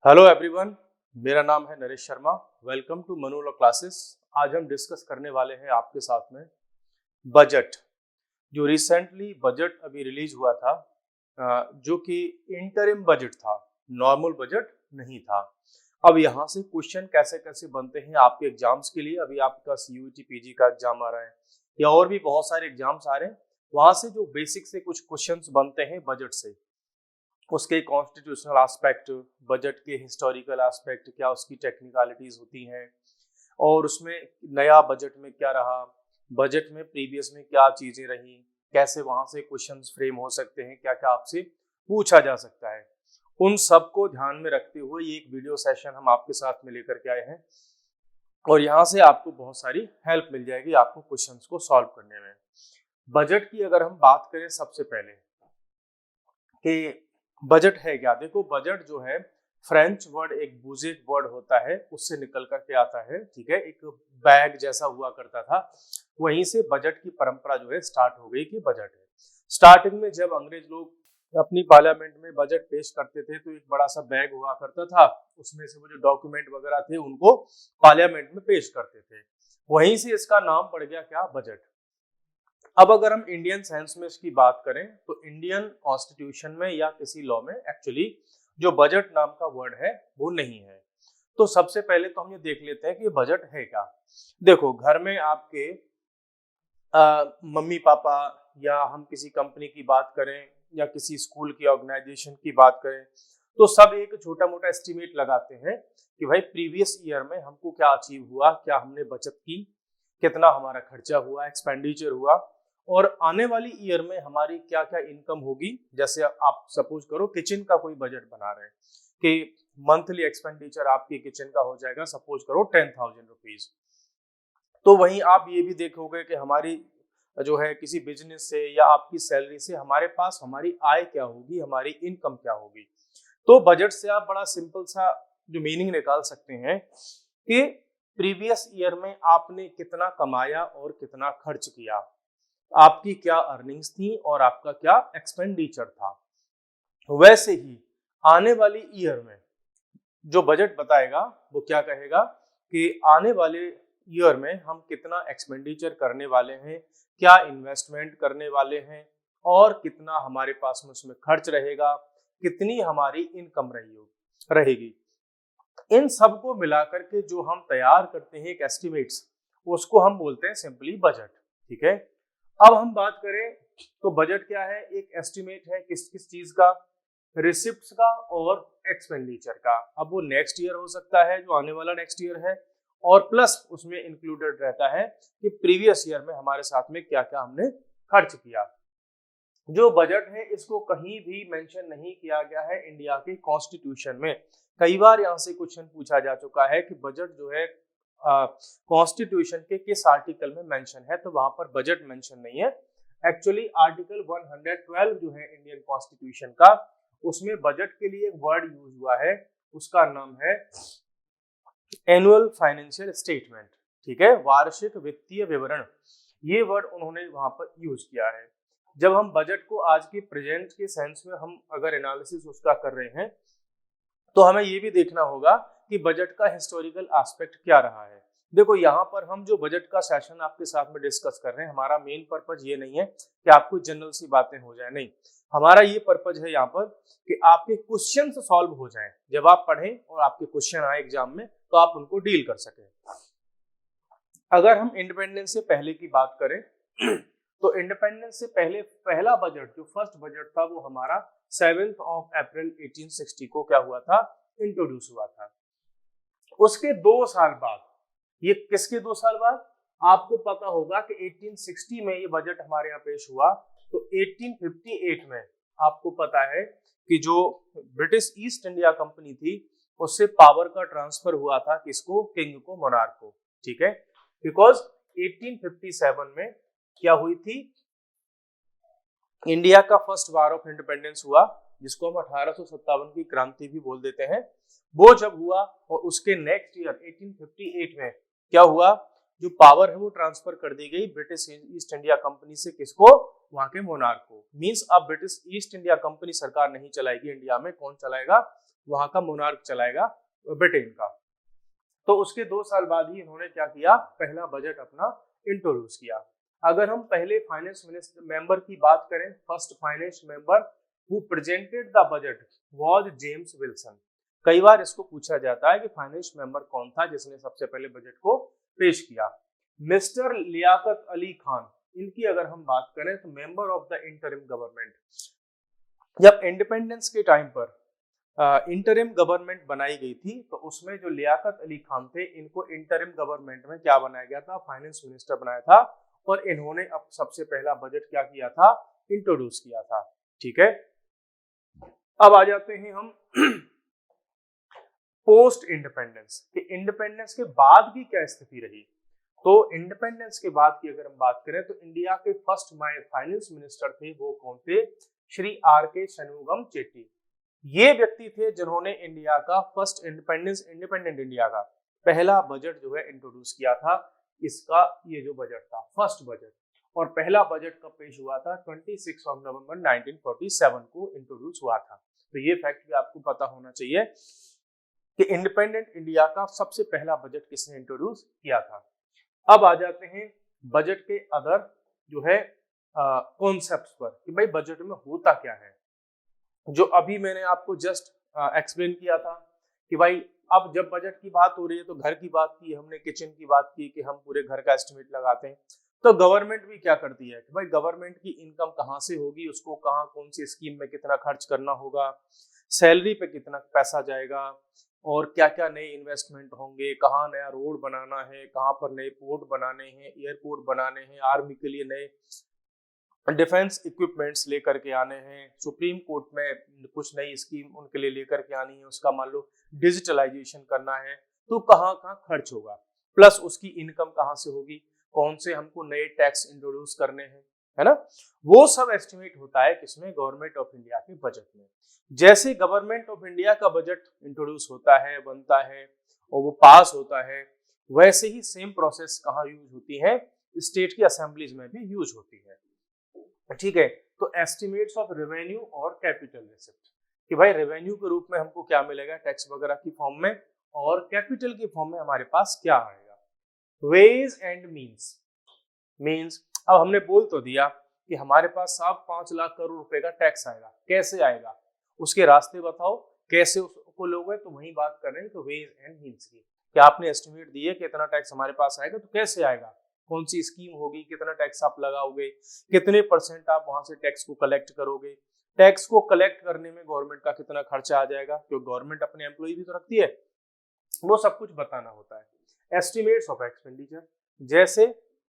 Hello everyone, मेरा नाम है Naresh Sharma. Welcome to Manu law classes. आज हम डिस्कस करने वाले हैं आपके साथ में बजट। जो रिसेंटली बजट अभी रिलीज हुआ था, जो कि इंटरिम बजट था, नॉर्मल बजट नहीं था। अब यहाँ से क्वेश्चन कैसे कैसे बनते हैं आपके एग्जाम्स के लिए। अभी आपका CUET PG का एग्जाम आ रहा है या और भी बहुत सारे एग्जाम्स आ रहे हैं, वहां से जो बेसिक से कुछ क्वेश्चंस बनते हैं बजट से, उसके कॉन्स्टिट्यूशनल एस्पेक्ट, बजट के हिस्टोरिकल एस्पेक्ट, क्या उसकी टेक्निकलिटीज होती हैं, और उसमें नया बजट में क्या रहा, बजट में प्रीवियस में क्या चीजें रही, कैसे वहां से क्वेश्चंस फ्रेम हो सकते हैं, क्या क्या आपसे पूछा जा सकता है। उन सब को ध्यान में रखते हुए ये एक वीडियो सेशन हम आपके साथ में लेकर के आए हैं, और यहाँ से आपको बहुत सारी हेल्प मिल जाएगी आपको क्वेश्चंस को सॉल्व करने में। बजट की अगर हम बात करें सबसे पहले कि बजट है क्या, देखो बजट जो है फ्रेंच वर्ड, एक बुजेट वर्ड होता है, उससे निकल करके आता है। ठीक है, एक बैग जैसा हुआ करता था, वहीं से बजट की परंपरा जो है स्टार्ट हो गई कि बजट है। स्टार्टिंग में जब अंग्रेज लोग अपनी पार्लियामेंट में बजट पेश करते थे तो एक बड़ा सा बैग हुआ करता था, उसमें से वो जो डॉक्यूमेंट वगैरह थे उनको पार्लियामेंट में पेश करते थे, वहीं से इसका नाम पड़ गया क्या, बजट। अब अगर हम इंडियन सेंस में इसकी बात करें तो इंडियन कॉन्स्टिट्यूशन में या किसी लॉ में एक्चुअली जो बजट नाम का वर्ड है वो नहीं है। तो सबसे पहले तो हम ये देख लेते हैं कि बजट है क्या। देखो, घर में आपके मम्मी पापा, या हम किसी कंपनी की बात करें या किसी स्कूल की ऑर्गेनाइजेशन की बात करें, तो सब एक छोटा मोटा एस्टिमेट लगाते हैं कि भाई प्रीवियस ईयर में हमको क्या अचीव हुआ, क्या हमने बचत की, कितना हमारा खर्चा हुआ, एक्सपेंडिचर हुआ, और आने वाली ईयर में हमारी क्या क्या इनकम होगी। जैसे आप सपोज करो किचन का कोई बजट बना रहे हैं कि मंथली एक्सपेंडिचर आपकी किचन का हो जाएगा सपोज करो 10,000 रुपीज, तो वहीं आप ये भी देखोगे कि हमारी जो है किसी बिजनेस से या आपकी सैलरी से हमारे पास हमारी आय क्या होगी, हमारी इनकम क्या होगी। तो बजट से आप बड़ा सिंपल सा जो मीनिंग निकाल सकते हैं कि प्रीवियस ईयर में आपने कितना कमाया और कितना खर्च किया, आपकी क्या अर्निंग्स थी और आपका क्या एक्सपेंडिचर था। वैसे ही आने वाली ईयर में जो बजट बताएगा वो क्या कहेगा कि आने वाले ईयर में हम कितना एक्सपेंडिचर करने वाले हैं, क्या इन्वेस्टमेंट करने वाले हैं, और कितना हमारे पास में उसमें खर्च रहेगा, कितनी हमारी इनकम रहेगी। इन सबको मिलाकर के जो हम तैयार करते हैं एक एस्टिमेट्स, उसको हम बोलते हैं सिंपली बजट। ठीक है, अब हम बात करें तो बजट क्या है, एक एस्टिमेट है किस किस चीज का, रिसिप्ट्स का और एक्सपेंडिचर का। अब वो नेक्स्ट ईयर हो सकता है, जो आने वाला नेक्स्ट ईयर है, और प्लस उसमें इंक्लूडेड रहता है कि प्रीवियस ईयर में हमारे साथ में क्या क्या हमने खर्च किया। जो बजट है इसको कहीं भी मेंशन नहीं किया गया है इंडिया के कॉन्स्टिट्यूशन में। कई बार यहाँ से क्वेश्चन पूछा जा चुका है कि बजट जो है कॉन्स्टिट्यूशन के किस आर्टिकल में मेंशन है, तो वहां पर बजट मेंशन नहीं है। एक्चुअली आर्टिकल 112 जो है इंडियन कॉन्स्टिट्यूशन का, उसमें बजट के लिए एक वर्ड यूज हुआ है, उसका नाम है एनुअल फाइनेंशियल स्टेटमेंट। ठीक है, वार्षिक वित्तीय विवरण, ये वर्ड उन्होंने वहां पर यूज किया है। जब हम बजट को आज के प्रेजेंट के सेंस में हम अगर एनालिसिस उसका कर रहे हैं, तो हमें ये भी देखना होगा कि बजट का हिस्टोरिकल एस्पेक्ट क्या रहा है। देखो, यहाँ पर हम जो बजट का सेशन आपके साथ में डिस्कस कर रहे हैं, हमारा मेन पर्पज ये नहीं है कि आपको जनरल सी बातें हो जाए, नहीं, हमारा ये पर्पज है यहाँ पर कि आपके क्वेश्चन सॉल्व हो जाएं। जब आप पढ़ें और आपके क्वेश्चन आए एग्जाम में तो आप उनको डील कर सकें। अगर हम इंडिपेंडेंस से पहले की बात करें तो इंडिपेंडेंस से पहले पहला बजट, जो फर्स्ट बजट था, वो हमारा 7 अप्रैल 1860 को क्या हुआ था, इंट्रोड्यूस हुआ था। उसके 2 साल बाद, ये किसके 2 साल बाद, आपको पता होगा कि 1860 में ये बजट हमारे यहाँ पेश हुआ, तो 1858 में आपको पता है कि जो ब्रिटिश ईस्ट इंडिया कंपनी थी उससे पावर का ट्रांसफर हुआ था, किसको, किंग को, मोनार्क को। ठीक है, बिकॉज 1857 में क्या हुई थी, इंडिया का फर्स्ट वार ऑफ इंडिपेंडेंस हुआ, जिसको हम 1857 की क्रांति भी बोल देते हैं। वो जब हुआ और उसके नेक्स्ट ईयर 1858 में क्या हुआ, जो पावर है वो ट्रांसफर कर दी गई ब्रिटिश ईस्ट इंडिया कंपनी से, किसको, वहां के मोनार्क को। मींस अब ब्रिटिश ईस्ट इंडिया कंपनी सरकार नहीं चलाएगी इंडिया में, कौन चलाएगा, वहां का मोनार्क चलाएगा ब्रिटेन का। तो उसके 2 साल बाद ही इन्होंने क्या किया, पहला बजट अपना इंट्रोड्यूस किया। अगर हम पहले फाइनेंस मिनिस्टर मेंबर की बात करें, first finance member who presented the budget was James Wilson. कई बार इसको पूछा जाता है कि फाइनेंस मेंबर कौन था जिसने सबसे पहले बजट को पेश किया। मिस्टर लियाकत अली खान, इनकी अगर हम बात करें तो member of the interim government. जब इंडिपेंडेंस के टाइम पर इंटरिम गवर्नमेंट बनाई गई थी तो उसमें जो लियाकत अली खान थे, इनको इंटरिम गवर्नमेंट में क्या बनाया गया था, फाइनेंस मिनिस्टर बनाया था, और इन्होंने अब सबसे पहला बजट क्या किया था, इंट्रोड्यूस किया था। ठीक है, अब आ जाते हैं हम पोस्ट इंडिपेंडेंस के, इंडिपेंडेंस के बाद की क्या स्थिति रही। तो इंडिपेंडेंस के बाद की अगर हम बात करें तो इंडिया के फर्स्ट फाइनेंस मिनिस्टर थे, वो कौन थे, श्री आर.के. शनमुगम चेट्टी। ये व्यक्ति थे जिन्होंने इंडिया का फर्स्ट इंडिपेंडेंट इंडिया का पहला बजट जो है इंट्रोड्यूस किया था। इसका ये जो बजट था, फर्स्ट बजट, और पहला बजट कब पेश हुआ था, 26 नवंबर 1947 को इंट्रोड्यूस हुआ था। तो ये फैक्ट भी आपको पता होना चाहिए कि इंडिपेंडेंट इंडिया का सबसे पहला बजट किसने इंट्रोड्यूस किया था। अब आ जाते हैं बजट के अदर जो है कॉन्सेप्ट्स पर कि भाई बजट में होता क्या है। जो अभी मैंने आपको जस्ट एक्सप्लेन किया था कि भाई अब जब बजट की बात हो रही है तो घर की बात की हमने, किचन की बात की कि हम पूरे घर का एस्टिमेट लगाते हैं। तो गवर्नमेंट भी क्या करती है कि भाई गवर्नमेंट की इनकम कहाँ से होगी, उसको कहाँ कौन सी स्कीम में कितना खर्च करना होगा, सैलरी पे कितना पैसा जाएगा, और क्या क्या नए इन्वेस्टमेंट होंगे, कहाँ नया रोड बनाना है, कहाँ पर नए पोर्ट बनाने हैं, एयरपोर्ट बनाने हैं, आर्मी के लिए नए डिफेंस इक्विपमेंट्स लेकर के आने हैं, सुप्रीम कोर्ट में कुछ नई स्कीम उनके लिए लेकर के आनी है, उसका मान लो डिजिटलाइजेशन करना है, तो कहाँ कहाँ खर्च होगा, प्लस उसकी इनकम कहाँ से होगी, कौन से हमको नए टैक्स इंट्रोड्यूस करने हैं, है ना। वो सब एस्टिमेट होता है किसमें, गवर्नमेंट ऑफ इंडिया के बजट में। जैसे गवर्नमेंट ऑफ इंडिया का बजट इंट्रोड्यूस होता है, बनता है और वो पास होता है, वैसे ही सेम प्रोसेस कहाँ यूज होती है, स्टेट की असेंबलीज में भी यूज होती है। ठीक है, तो एस्टिमेट्स ऑफ रेवेन्यू और कैपिटल रिसिप्ट कि भाई रेवेन्यू के रूप में हमको क्या मिलेगा टैक्स वगैरह की फॉर्म में, और कैपिटल की फॉर्म में हमारे पास क्या आएगा, वेज एंड मीन्स। अब हमने बोल तो दिया कि हमारे पास साहब 5 लाख करोड़ रुपए का टैक्स आएगा, कैसे आएगा, उसके रास्ते बताओ, कैसे उसको लोगे, तो वही बात कर रहे हैं। तो वेज एंड मीन्स की कि आपने एस्टिमेट दिए कि इतना टैक्स हमारे पास आएगा, तो कैसे आएगा, कौन सी स्कीम होगी, कितना टैक्स आप लगाओगे, कितने % आप वहां से टैक्स को कलेक्ट करोगे, टैक्स को कलेक्ट करने में गवर्नमेंट का कितना खर्चा आ जाएगा, क्योंकि गवर्नमेंट अपने एम्प्लॉय भी तो रखती है, वो सब कुछ बताना होता है। एस्टिमेट्स ऑफ एक्सपेंडिचर, जैसे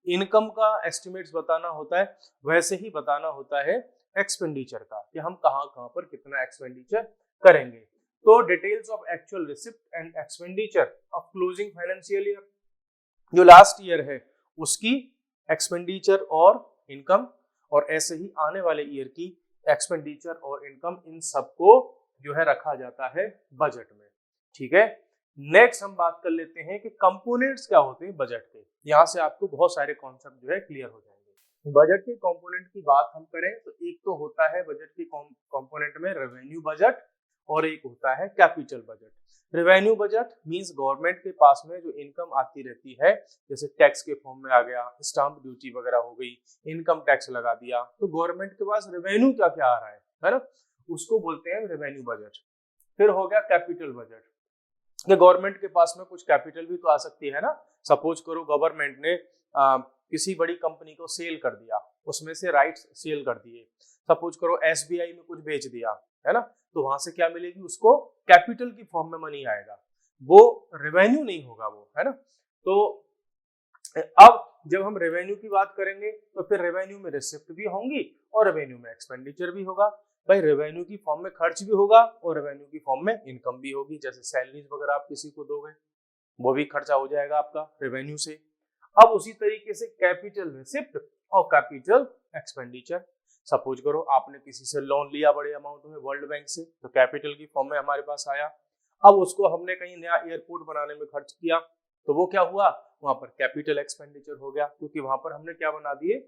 इनकम का एस्टिमेट्स बताना होता है, वैसे ही बताना होता है एक्सपेंडिचर का कि हम कहाँ कहाँ पर कितना एक्सपेंडिचर करेंगे। तो details of actual receipt and expenditure of closing financial year, जो लास्ट ईयर है उसकी एक्सपेंडिचर और इनकम, और ऐसे ही आने वाले ईयर की एक्सपेंडिचर और इनकम, इन सबको जो है रखा जाता है बजट में। ठीक है, नेक्स्ट हम बात कर लेते हैं कि कंपोनेंट्स क्या होते हैं बजट के। यहाँ से आपको बहुत सारे कॉन्सेप्ट जो है क्लियर हो जाएंगे। बजट के कंपोनेंट की बात हम करें तो एक तो होता है बजट के कंपोनेंट में रेवेन्यू बजट, और एक होता है capital budget. Revenue budget means government के पास में जो इनकम आती रहती है, जैसे टैक्स के फॉर्म में आ गया, स्टाम्प ड्यूटी वगैरह हो गई, इनकम टैक्स लगा दिया, तो गवर्नमेंट के पास रेवेन्यू क्या क्या आ रहा है ना, उसको बोलते हैं रेवेन्यू बजट। फिर हो गया कैपिटल बजट, कि गवर्नमेंट के पास में कुछ कैपिटल भी तो आ सकती है ना। सपोज करो गवर्नमेंट ने किसी बड़ी कंपनी को सेल कर दिया, उसमें से राइट्स सेल कर दिए, सपोज करो एसबीआई में कुछ बेच दिया, है ना, तो वहां से क्या मिलेगी, उसको कैपिटल की फॉर्म में मनी आएगा, वो रेवेन्यू नहीं होगा वो, है ना। तो अब जब हम रेवेन्यू की बात करेंगे तो फिर रेवेन्यू में रिसिप्ट भी होंगी और रेवेन्यू में एक्सपेंडिचर भी होगा। भाई रेवेन्यू की फॉर्म में खर्च भी होगा और रेवेन्यू की फॉर्म में इनकम भी होगी, जैसे सैलरीज वगैरह आप किसी को दोगे वो भी खर्चा हो जाएगा आपका रेवेन्यू से। अब उसी तरीके से कैपिटल रिसिप्ट और कैपिटल एक्सपेंडिचर, सपोज करो आपने किसी से लोन लिया बड़े अमाउंट में वर्ल्ड बैंक से, तो कैपिटल की फॉर्म में हमारे पास आया। अब उसको हमने कहीं नया एयरपोर्ट बनाने में खर्च किया, तो वो क्या हुआ, वहां पर कैपिटल एक्सपेंडिचर हो गया, क्योंकि वहां पर हमने क्या बना दिए,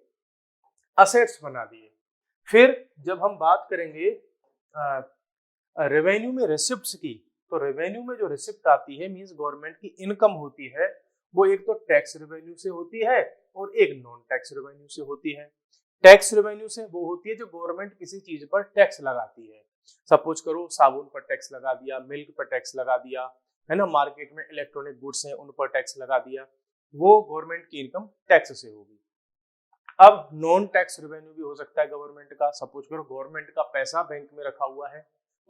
असेट्स बना दिए। फिर जब हम बात करेंगे रेवेन्यू में रिसिप्ट्स की, तो रेवेन्यू में जो रिसिप्ट आती है मींस गवर्नमेंट की इनकम होती है, वो एक तो टैक्स रेवेन्यू से होती है और एक नॉन टैक्स रेवेन्यू से होती है। टैक्स रेवेन्यू से वो होती है जो गवर्नमेंट किसी चीज पर टैक्स लगाती है। सपोज करो साबुन पर टैक्स लगा दिया, मिल्क पर टैक्स लगा दिया, है ना, मार्केट में इलेक्ट्रॉनिक गुड्स हैं उन पर टैक्स लगा दिया, वो गवर्नमेंट की इनकम टैक्स से होगी। अब नॉन टैक्स रेवेन्यू भी हो सकता है गवर्नमेंट का। सपोज करो गवर्नमेंट का पैसा बैंक में रखा हुआ है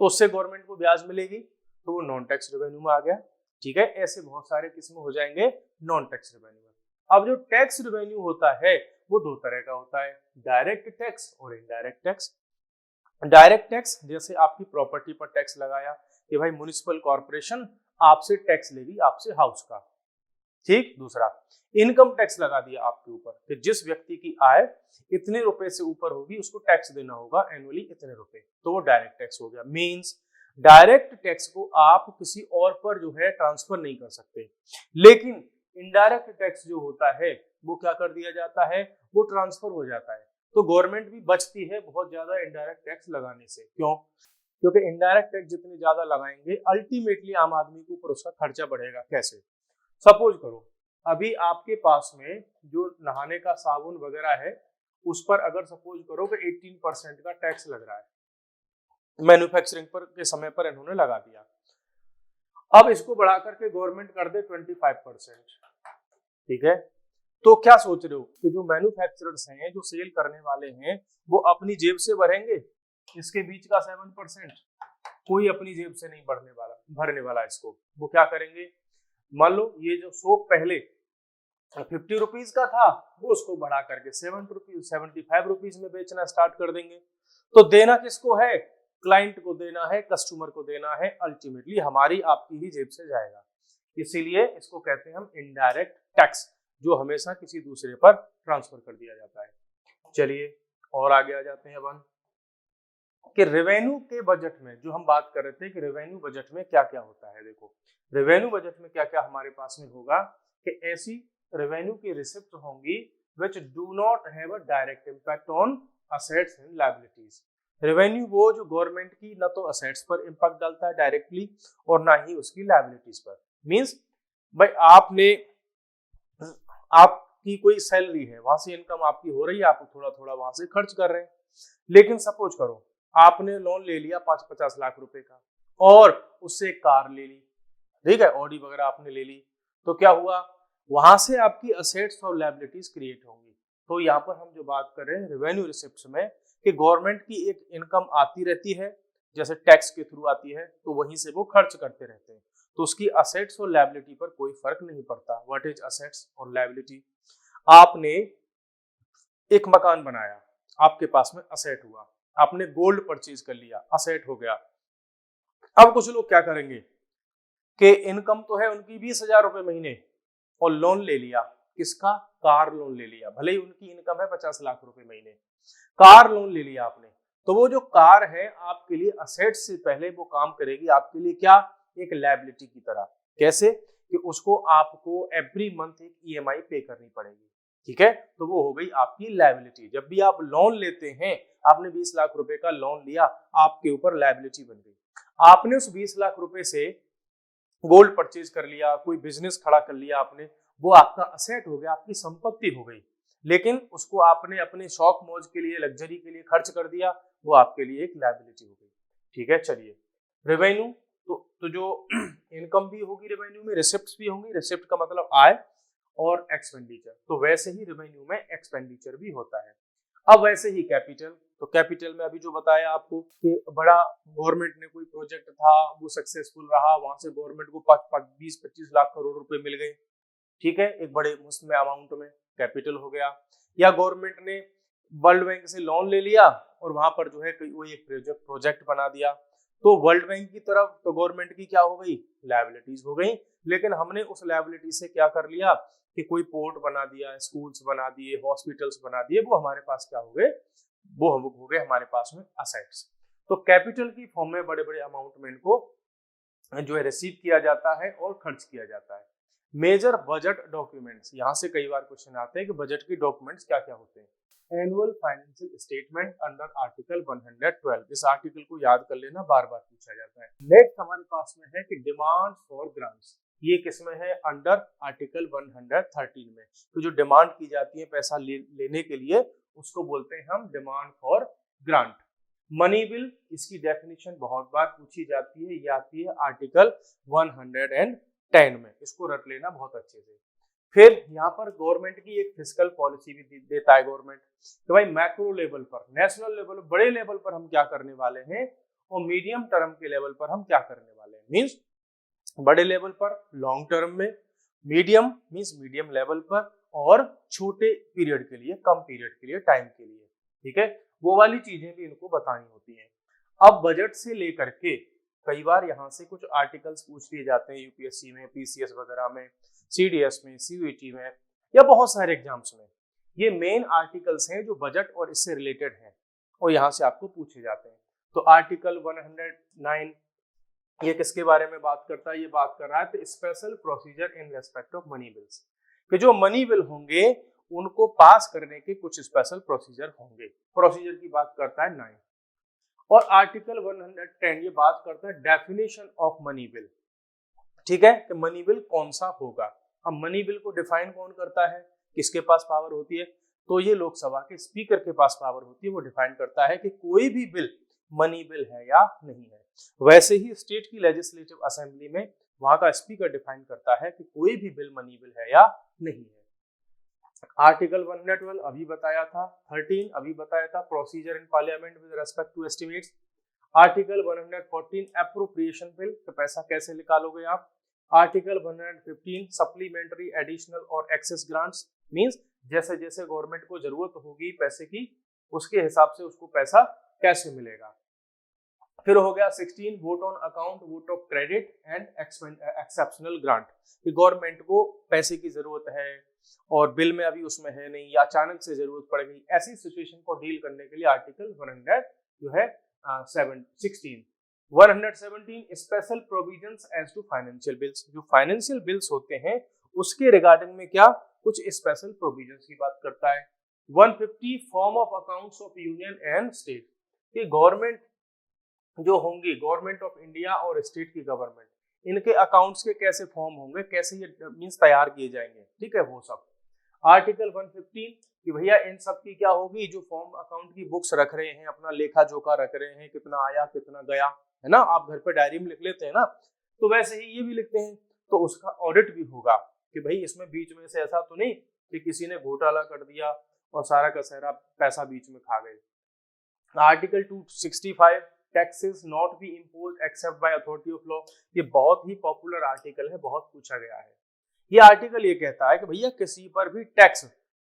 तो उससे गवर्नमेंट को ब्याज मिलेगी, तो वो नॉन टैक्स रेवेन्यू में आ गया। ठीक है, ऐसे बहुत सारे किस्म हो जाएंगे नॉन टैक्स रेवेन्यू में। अब जो टैक्स रेवेन्यू होता है वो दो तरह का होता है, डायरेक्ट टैक्स और इनडायरेक्ट टैक्स। डायरेक्ट टैक्स जैसे आपकी प्रॉपर्टी पर टैक्स लगाया कि भाई म्युनिसिपल कॉर्पोरेशन आपसे टैक्स लेगी, आपसे हाउस का। ठीक, दूसरा इनकम टैक्स लगा दिया आपके ऊपर कि जिस व्यक्ति की आय इतने रुपए से ऊपर होगी उसको टैक्स देना होगा एनुअली इतने रुपए, तो वो डायरेक्ट टैक्स हो गया। मींस डायरेक्ट टैक्स को आप किसी और पर जो है ट्रांसफर नहीं कर सकते, लेकिन इनडायरेक्ट टैक्स जो होता है वो क्या कर दिया जाता है, वो ट्रांसफर हो जाता है। तो गवर्नमेंट भी बचती है बहुत ज्यादा इनडायरेक्ट टैक्स लगाने से। क्यों? क्योंकि इनडायरेक्ट टैक्स जितने ज्यादा लगाएंगे अल्टीमेटली आम आदमी के ऊपर उसका खर्चा बढ़ेगा। कैसे? सपोज करो अभी आपके पास में जो नहाने का साबुन वगैरह है उस पर अगर सपोज करो कि 18% का टैक्स लग रहा है, मैन्युफैक्चरिंग पर के समय पर इन्होंने लगा दिया। अब इसको बढ़ा करके गवर्नमेंट कर दे 25%। ठीक है, तो क्या सोच रहे हो कि जो मैन्युफैक्चरर्स हैं, जो सेल करने वाले हैं, वो अपनी जेब से भरेंगे इसके बीच का 7%? कोई अपनी जेब से नहीं भरने वाला इसको। वो क्या करेंगे, मान लो ये जो सोप पहले 50 रुपीज का था वो उसको बढ़ा करके 75 रुपीज में बेचना स्टार्ट कर देंगे। तो देना किसको है? क्लाइंट को देना है, कस्टमर को देना है, अल्टीमेटली हमारी आपकी ही जेब से जाएगा। इसीलिए इसको कहते हैं हम इनडायरेक्ट टैक्स, जो हमेशा किसी दूसरे पर ट्रांसफर कर दिया जाता है। चलिए और आगे आ जाते हैं अपन कि रेवेन्यू के बजट में जो हम बात कर रहे थे कि रेवेन्यू बजट में क्या क्या होता है। देखो रेवेन्यू बजट में क्या क्या हमारे पास में होगा कि ऐसी रेवेन्यू की रिसिप्ट होंगी which do not have a direct impact on assets and liabilities। Revenue वो जो गवर्नमेंट की ना तो असेट्स पर इम्पैक्ट डालता है डायरेक्टली और ना ही उसकी लायबिलिटीज पर। मींस भाई आपकी कोई सैलरी है, वहां से इनकम आपकी हो रही है, आप थोड़ा थोड़ा वहां से खर्च कर रहे हैं। लेकिन सपोज करो आपने लोन ले लिया 50 लाख रुपए का और उससे एक कार ले ली, ठीक है, ऑडी वगैरह आपने ले ली, तो क्या हुआ, वहां से आपकी असेट्स और लायबिलिटीज क्रिएट होंगी। तो यहाँ पर हम जो बात कर रहे हैं रेवेन्यू रिसिप्ट्स में कि गवर्नमेंट की एक इनकम आती रहती है, जैसे टैक्स के थ्रू आती है, तो वहीं से वो खर्च करते रहते हैं, तो उसकी असेट्स और लायबिलिटी पर कोई फर्क नहीं पड़ता। व्हाट इज असेट्स और लायबिलिटी? आपने एक मकान बनाया, आपके पास में असेट हुआ, आपने गोल्ड परचेज कर लिया, असेट हो गया। अब कुछ लोग क्या करेंगे कि इनकम तो है उनकी 20,000 रुपए महीने और लोन ले लिया, किसका? कार लोन ले लिया, भले ही उनकी इनकम है 50 लाख रुपए महीने, कार लोन ले लिया आपने, तो वो जो कार है आपके लिए असेट से पहले वो काम करेगी आपके लिए क्या? एक लायबिलिटी की तरह। कैसे? कि उसको आपको एवरी मंथ एक ईएमआई पे करनी पड़ेगी। ठीक है, तो वो हो गई आपकी लायबिलिटी। जब भी आप लोन लेते हैं, आपने 20 लाख रुपए का लोन लिया, आपके ऊपर लायबिलिटी बन गई। आपने उस 20 लाख रुपए से गोल्ड परचेज कर लिया, कोई बिजनेस खड़ा कर लिया आपने, वो आपका असेट हो गया, आपकी संपत्ति हो गई। लेकिन उसको आपने अपने शौक मौज के लिए, लग्जरी के लिए खर्च कर दिया, वो आपके लिए एक लायबिलिटी हो गई। ठीक है, चलिए रेवेन्यू तो जो इनकम भी होगी रेवेन्यू में, रिसिप्ट्स भी होंगी। रिसिप्ट का मतलब आय और एक्सपेंडिचर, तो वैसे ही रेवेन्यू में एक्सपेंडिचर भी होता है। अब वैसे ही कैपिटल, तो कैपिटल में अभी जो बताया आपको कि बड़ा गवर्नमेंट ने कोई प्रोजेक्ट था, वो सक्सेसफुल रहा, वहां से गवर्नमेंट को 20-25 लाख करोड़ रुपए मिल गए, ठीक है, एक बड़े मुश्त में अमाउंट में, कैपिटल हो गया। या गवर्नमेंट ने वर्ल्ड बैंक से लोन ले लिया और वहां पर जो है वो एक प्रोजेक्ट बना दिया, तो वर्ल्ड बैंक की तरफ तो गवर्नमेंट की क्या हो गई? लायबिलिटीज हो गई। लेकिन हमने उस लायबिलिटी से क्या कर लिया कि कोई पोर्ट बना दिया, स्कूल्स बना दिए, हॉस्पिटल्स बना दिए, वो हमारे पास क्या हो गए? वो हो गए हमारे पास में असेट्स। तो कैपिटल की फॉर्म में बड़े बड़े अमाउंट में इनको जो है रिसीव किया जाता है और खर्च किया जाता है। मेजर बजट डॉक्यूमेंट्स, यहाँ से कई बार क्वेश्चन आते हैं कि बजट के डॉक्यूमेंट्स क्या क्या होते हैं। Annual financial statement under article 112। इस आर्टिकल को याद कर लेना, बार बार पूछा जाता है। नेक्स्ट हमारे पास में है कि डिमांड फॉर ग्रांट्स। ये किसमें है? अंडर आर्टिकल 113 में। तो जो डिमांड की जाती है पैसा लेने के लिए, उसको बोलते हैं हम demand for grant. Money bill, इसकी डेफिनेशन बहुत बार पूछी जाती है, ये आती है आर्टिकल 110 में। इसको रट लेना बहुत अच्छे से। फिर यहाँ पर गवर्नमेंट की एक फिस्कल पॉलिसी भी देता है गवर्नमेंट कि भाई मैक्रो लेवल पर, नेशनल लेवल, बड़े लेवल पर हम क्या करने वाले हैं, और मीडियम टर्म के लेवल पर हम क्या करने वाले हैं। मींस बड़े लेवल पर लॉन्ग टर्म में, मीडियम मींस मीडियम लेवल पर, और छोटे पीरियड के लिए, कम पीरियड के लिए, टाइम के लिए। ठीक है, वो वाली चीजें भी इनको बतानी होती हैं। अब बजट से लेकर के कई बार यहाँ से कुछ आर्टिकल्स पूछ लिए जाते हैं यूपीएससी में, पीसीएस वगैरह में, सीडीएस में, सीयूईटी में, या बहुत सारे एग्जाम्स में। ये मेन आर्टिकल्स हैं जो बजट और इससे रिलेटेड हैं, और यहाँ से आपको पूछे जाते हैं। तो आर्टिकल 109 ये किसके बारे में बात करता है? ये बात कर रहा है special procedure in respect of money bills, कि जो मनी बिल होंगे उनको पास करने के कुछ स्पेशल प्रोसीजर होंगे। प्रोसीजर की बात करता है 9। और आर्टिकल 110 ये बात करता है डेफिनेशन ऑफ मनी बिल। ठीक है, कि मनी बिल कौन सा होगा। अब मनी बिल को डिफाइन कौन करता है, किसके पास पावर होती है? तो ये लोकसभा के स्पीकर के पास पावर होती है। वो डिफाइन करता है कि कोई भी बिल मनी बिल है या नहीं है। वैसे ही स्टेट की लेजिस्लेटिव असेंबली में वहां का स्पीकर डिफाइन करता है कि कोई भी बिल मनी बिल है या नहीं है। आर्टिकल 112 अभी बताया था, 13 अभी बताया था, procedure in parliament with respect to estimates. Article 114 appropriation bill, तो पैसा कैसे निकालोगे आप। आर्टिकल 115 सप्लीमेंट्री, एडिशनल और एक्सेस ग्रांट्स, मींस जैसे जैसे गवर्नमेंट को जरूरत होगी पैसे की, उसके हिसाब से उसको पैसा कैसे मिलेगा। फिर हो गया 16 vote on account, vote of credit and exceptional grant, कि गवर्नमेंट को पैसे की जरूरत है और बिल में अभी उसमें है नहीं, या अचानक से जरूरत पड़ गई, ऐसी सिचुएशन को डील करने के लिए आर्टिकल 100 जो है 16 117 special provisions as to financial bills. जो फाइनेंशियल बिल्स होते हैं उसके रिगार्डिंग में क्या कुछ स्पेशल प्रोविजंस की बात करता है। 150 form of accounts of union and state, कि गवर्नमेंट जो होंगी, गवर्नमेंट ऑफ इंडिया और स्टेट की गवर्नमेंट, इनके अकाउंट्स के कैसे फॉर्म होंगे, कैसे ये मींस तैयार किए जाएंगे। ठीक है, वो सब। आर्टिकल 115 कि भैया इन सब की क्या होगी, जो फॉर्म अकाउंट की बुक्स रख रहे हैं, अपना लेखा जोखा रख रहे हैं, कितना आया कितना गया, है ना, आप घर पे डायरी में लिख लेते हैं ना, तो वैसे ही ये भी लिखते हैं, तो उसका ऑडिट भी होगा कि भाई इसमें बीच में से ऐसा तो नहीं कि किसी ने घोटाला कर दिया और सारा का सारा पैसा बीच में खा गए। Article 265 taxes not be imposed except by authority of law, ये बहुत ही पॉपुलर आर्टिकल है, बहुत पूछा गया है। ये आर्टिकल ये कहता है कि भैया किसी पर भी टैक्स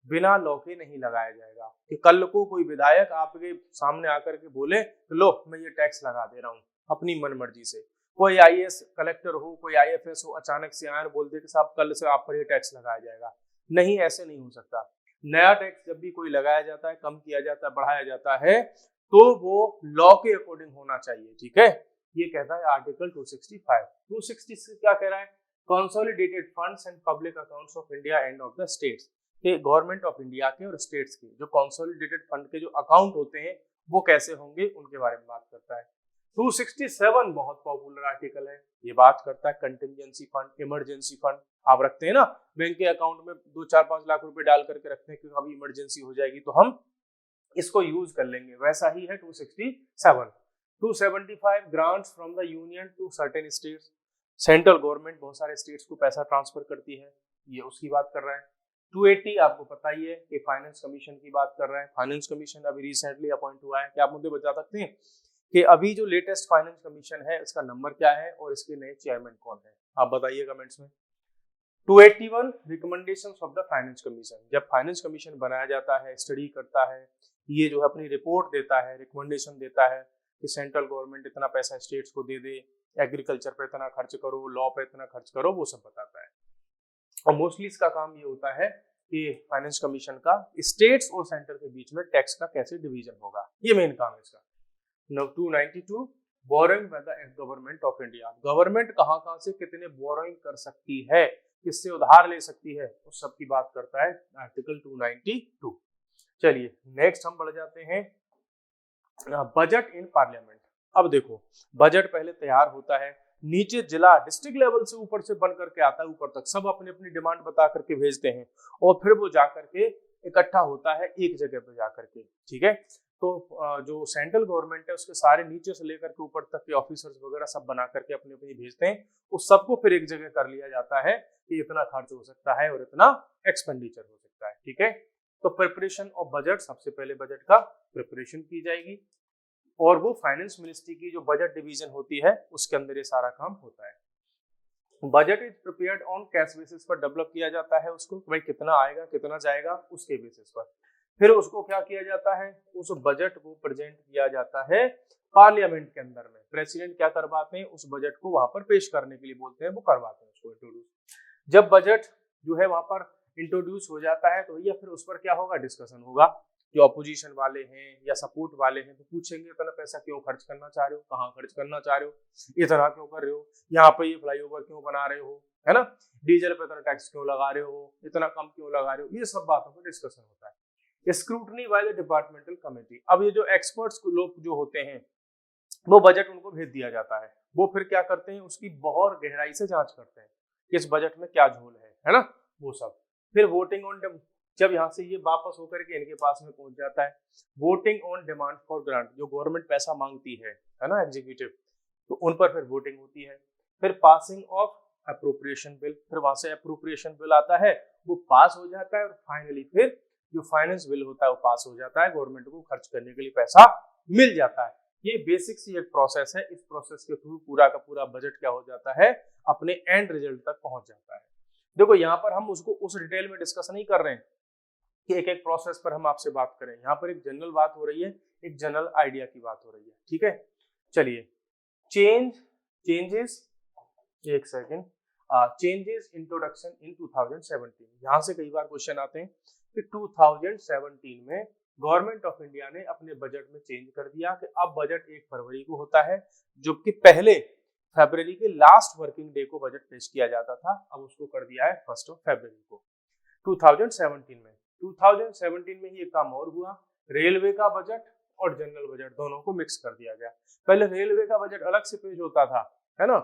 बिना लॉ के नहीं लगाया जाएगा, कि कल को कोई विधायक आपके सामने आकर के बोले लो मैं ये टैक्स लगा दे रहा हूँ अपनी मनमर्जी से, कोई आईएएस कलेक्टर हो, कोई आईएफएस हो, अचानक से आए और बोल दे कि साहब कल से आप पर ये टैक्स लगाया जाएगा, नहीं, ऐसे नहीं हो सकता। नया टैक्स जब भी कोई लगाया जाता है, कम किया जाता है, बढ़ाया जाता है, तो वो लॉ के अकॉर्डिंग होना चाहिए। ठीक है, ये कहता है आर्टिकल 265। 266 क्या कह रहा है, consolidated funds and public accounts of India end of the states, के गवर्नमेंट ऑफ इंडिया के और स्टेट्स के जो कंसोलिडेटेड फंड के जो अकाउंट होते हैं वो कैसे होंगे, उनके बारे में बात करता है। 267 बहुत पॉपुलर आर्टिकल है, ये बात करता है कंटिंजेंसी फंड, इमरजेंसी फंड आप रखते हैं ना बैंक के अकाउंट में, 2-4-5 लाख रुपए डाल करके रखते हैं कि कभी इमरजेंसी हो जाएगी तो हम इसको यूज कर लेंगे, वैसा ही है 267। 275 grants from the union to certain states, central government बहुत सारे स्टेट्स को पैसा ट्रांसफर करती है, ये उसकी बात कर रहा है। 280 आपको पता ही है कि फाइनेंस कमीशन की बात कर रहा है। फाइनेंस कमीशन अभी रिसेंटली अपॉइंट हुआ है, क्या आप मुझे बता सकते हैं कि अभी जो लेटेस्ट फाइनेंस कमीशन है इसका नंबर क्या है और इसके नए चेयरमैन कौन है, आप बताइए कमेंट्स में। 281 recommendations of the finance commission, जब फाइनेंस कमीशन बनाया जाता है, स्टडी करता है, ये जो है अपनी रिपोर्ट देता है, रिकमेंडेशन देता है कि सेंट्रल गवर्नमेंट इतना पैसा स्टेट्स को दे दे, एग्रीकल्चर पे इतना खर्च करो, लॉ पे इतना खर्च करो, वो सब बताता है। और मोस्टली इसका काम ये होता है कि फाइनेंस कमीशन का स्टेट्स और सेंटर के बीच में टैक्स का कैसे डिवीजन होगा, ये मेन काम है इसका। 292 borrowing by the government of India, government कहां से कितने बोरोइंग कर सकती है, किससे उधार ले सकती है, उस सब की बात करता है आर्टिकल 292। चलिए नेक्स्ट हम बढ़ जाते हैं बजट इन पार्लियामेंट। अब देखो बजट पहले तैयार होता है, नीचे जिला डिस्ट्रिक्ट लेवल से ऊपर से बन करके आता है ऊपर तक, सब अपनी अपनी डिमांड बता करके भेजते हैं और फिर वो जा करके इकट्ठा होता है एक जगह पे जा करके, ठीक है। तो जो सेंट्रल गवर्नमेंट है उसके सारे नीचे से लेकर के ऊपर तक के ऑफिसर्स वगैरह सब बना करके अपनी अपनी भेजते हैं, उस सबको फिर एक जगह कर लिया जाता है कि इतना खर्च हो सकता है और इतना एक्सपेंडिचर हो सकता है, ठीक है। तो प्रिपरेशन ऑफ बजट, सबसे पहले बजट का प्रिपरेशन की जाएगी और वो फाइनेंस मिनिस्ट्री की जो बजट डिवीजन होती है उसके अंदर ये सारा काम होता है। Budget is prepared on cash basis पर डेवलप किया जाता है उसको, भाई कितना आएगा कितना जाएगा उसके बेसिस पर। फिर उसको क्या किया जाता है, उस बजट को प्रेजेंट किया जाता है पार्लियामेंट के अंदर में। प्रेसिडेंट क्या करवाते हैं, उस बजट को वहां पर पेश करने के लिए बोलते हैं, वो करवाते हैं उसको इंट्रोड्यूस। जब बजट जो है वहां पर इंट्रोड्यूस हो जाता है तो भैया फिर उस पर क्या होगा, डिस्कशन होगा। जो अपोजिशन वाले हैं या सपोर्ट वाले हैं तो पूछेंगे इतना पैसा क्यों खर्च करना चाह रहे हो, कहाँ खर्च करना चाह रहे हो, इतना क्यों कर रहे हो, यहाँ पे ये फ्लाईओवर क्यों बना रहे हो, है ना, डीजल पे इतना टैक्स क्यों लगा रहे हो, इतना कम क्यों लगा रहे हो, ये सब बातों पर डिस्कशन होता है। Scrutiny by the departmental committee. अब ये जो एक्सपर्ट्स लोग जो होते हैं वो बजट उनको भेज दिया जाता है, वो फिर क्या करते हैं उसकी बहुत गहराई से जांच करते हैं कि इस बजट में क्या झोल है ना, वो सब। फिर वोटिंग ऑन, जब यहाँ से ये वापस होकर के इनके पास में पहुंच जाता है, voting on demand for grant, जो गवर्नमेंट पैसा मांगती है ना एग्जीक्यूटिव, तो उन पर फिर वोटिंग होती है। फिर पासिंग ऑफ अप्रोप्रिएशन बिल, फिर वहां से अप्रोप्रिएशन बिल आता है, वो पास हो जाता है और फाइनली फिर जो फाइनेंस बिल होता है वो पास हो जाता है, गवर्नमेंट को खर्च करने के लिए पैसा मिल जाता है। ये बेसिक सी एक प्रोसेस है, इस प्रोसेस के थ्रू पूरा का पूरा बजट क्या हो जाता है, अपने एंड रिजल्ट तक पहुंच जाता है। देखो यहाँ पर हम उसको उस डिटेल में डिस्कस नहीं कर रहे हैं कि एक एक प्रोसेस पर हम आपसे बात करें, यहाँ पर एक जनरल बात हो रही है, एक जनरल आइडिया की बात हो रही है, ठीक है। चलिए चेंजेस, एक सेकेंड, चेंजेस इंट्रोडक्शन इन 2017। यहाँ से कई बार क्वेश्चन आते हैं कि 2017 में गवर्नमेंट ऑफ इंडिया ने अपने बजट में चेंज कर दिया कि अब बजट 1 फरवरी को होता है, जबकि पहले फरवरी के लास्ट वर्किंग डे को बजट पेश किया जाता था, अब उसको कर दिया है 1 फरवरी को 2017 में। 2017 में ये काम और हुआ, रेलवे का बजट और जनरल बजट दोनों को मिक्स कर दिया गया। पहले रेलवे का बजट अलग से पेश होता था, है ना,